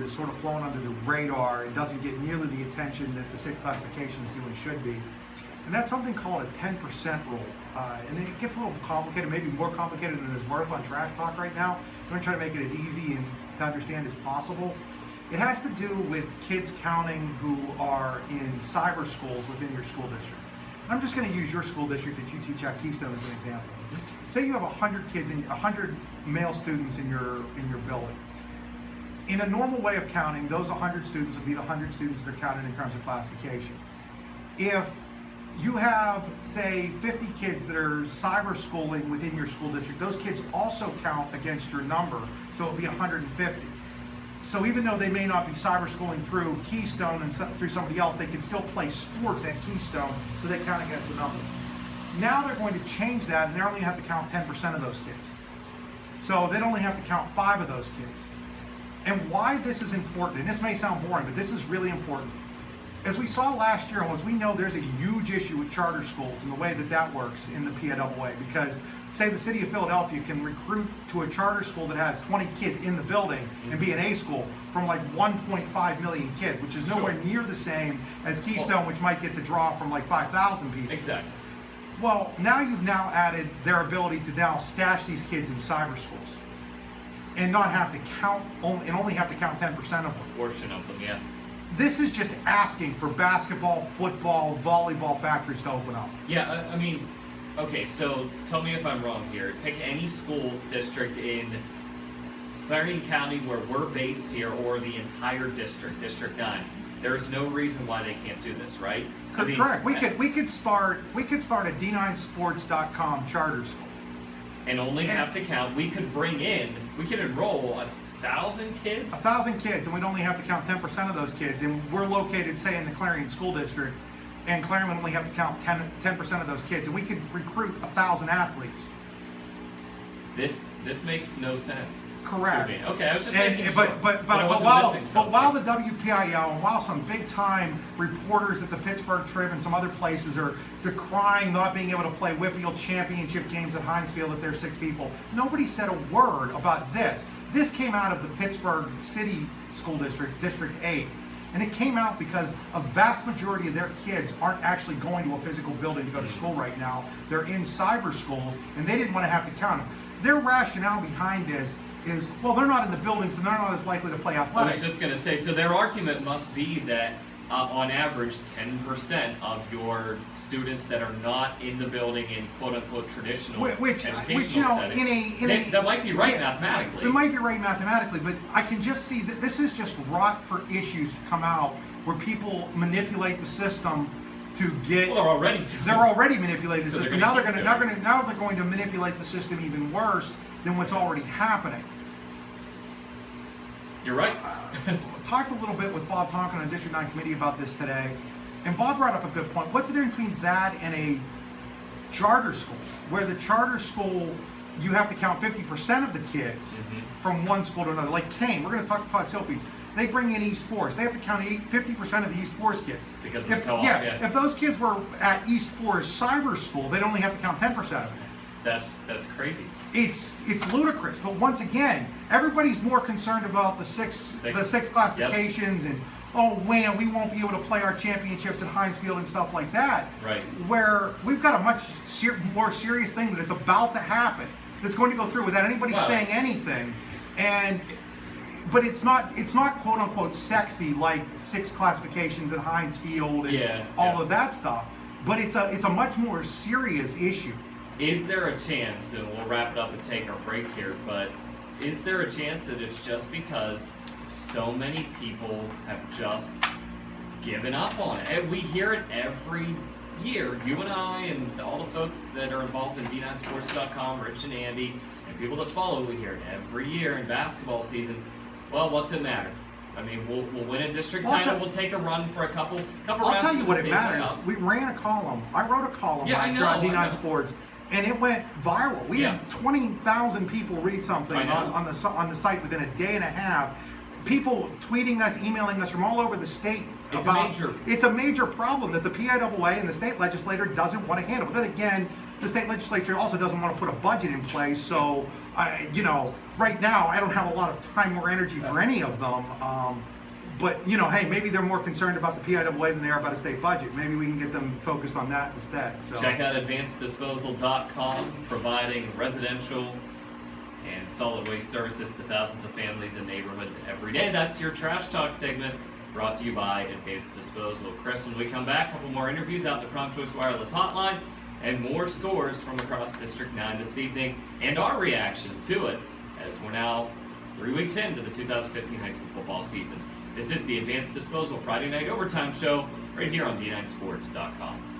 is sort of flown under the radar and doesn't get nearly the attention that the 6 classifications do and should be. And that's something called a 10% rule. And it gets a little complicated, maybe more complicated than it's worth on Trash Talk right now. I'm going to try to make it as easy and to understand as possible. It has to do with kids counting who are in cyber schools within your school district. I'm just going to use your school district that you teach at Keystone as an example. Say you have 100 kids, 100 male students in your building. In a normal way of counting, those 100 students would be the 100 students that are counted in terms of classification. If you have, say, 50 kids that are cyber schooling within your school district, those kids also count against your number, so it would be 150. So even though they may not be cyber schooling through Keystone and through somebody else, they can still play sports at Keystone, so they count against the number. Now they're going to change that, and they only have to count 10% of those kids. So they'd only have to count 5 of those kids. And why this is important, and this may sound boring, but this is really important. As we saw last year, and as we know, there's a huge issue with charter schools and the way that that works in the PIAA, because say the city of Philadelphia can recruit to a charter school that has 20 kids in the building and be an A school from like 1.5 million kids, which is nowhere near the same as Keystone, which might get the draw from like 5,000 people. Exactly. Well, now you've now added their ability to now stash these kids in cyber schools and not have to count, only have to count 10% of them. Portion of them, yeah. This is just asking for basketball, football, volleyball factories to open up. Yeah, I mean, okay, so tell me if I'm wrong here. Pick any school district in Clarion County where we're based here, or the entire district, District 9. There's no reason why they can't do this, right? Correct. We could start a D9sports.com charter school. And only have to count, we could enroll 1,000 kids? 1,000 kids, and we'd only have to count 10% of those kids. And we're located, say, in the Clarion School District, and Clarion would only have to count 10% of those kids, and we could recruit 1,000 athletes. This makes no sense. Correct. To me. Okay, I was just making sure. But while the WPIL and while some big time reporters at the Pittsburgh Trib and some other places are decrying not being able to play Whitfield championship games at Heinz Field if there's 6 people, nobody said a word about this. This came out of the Pittsburgh City School District, District 8. And it came out because a vast majority of their kids aren't actually going to a physical building to go to school right now. They're in cyber schools, and they didn't want to have to count them. Their rationale behind this is, well, they're not in the buildings, and they're not as likely to play athletics. I was just going to say, so their argument must be that on average, 10% of your students that are not in the building in quote-unquote traditional educational setting. That might be right mathematically. It might be right mathematically, but I can just see that this is just wrought for issues to come out where people manipulate the system to get. Well, they're already manipulating the so system. Now they're going to manipulate the system even worse than what's already happening. You're right. Talked a little bit with Bob Tonkin on the District 9 committee about this today, and Bob brought up a good point. What's the difference between that and a charter school, where the charter school you have to count 50% of the kids from one school to another? Like Kane, we're going to talk about Sylphies. They bring in East Forest. They have to count 50% of the East Forest kids. Because of the co-op, yeah. If those kids were at East Forest Cyber School, they'd only have to count 10% of it. That's crazy. It's ludicrous. But once again, everybody's more concerned about the six classifications and, oh man, we won't be able to play our championships at Heinz Field and stuff like that. Right. Where we've got a much more serious thing that it's about to happen. That's going to go through without anybody saying anything. But it's not quote unquote sexy like 6 classifications at Heinz Field and all of that stuff. But it's a much more serious issue. Is there a chance, and we'll wrap it up and take our break here, but is there a chance that it's just because so many people have just given up on it? And we hear it every year. You and I and all the folks that are involved in D9sports.com, Rich and Andy, and people that follow, we hear it every year in basketball season. Well, what's it matter? I mean, we'll win a district title. We'll take a run for a couple rounds. I'll tell you what it matters. We ran a column. I wrote a column last year on D9 Sports, and it went viral. We had 20,000 people read something on the site within a day and a half. People tweeting us, emailing us from all over the state. It's a major problem that the PIAA and the state legislature doesn't want to handle. But then again, the state legislature also doesn't want to put a budget in place, so, right now, I don't have a lot of time or energy for any of them. But, hey, maybe they're more concerned about the PIAA than they are about a state budget. Maybe we can get them focused on that instead. So check out advancedisposal.com, providing residential and solid waste services to thousands of families and neighborhoods every day. That's your Trash Talk segment, brought to you by Advanced Disposal. Chris, when we come back, a couple more interviews out in the Prompt Choice Wireless Hotline, and more scores from across District 9 this evening, and our reaction to it, as we're now 3 weeks into the 2015 high school football season. This is the Advanced Disposal Friday Night Overtime Show, right here on D9Sports.com.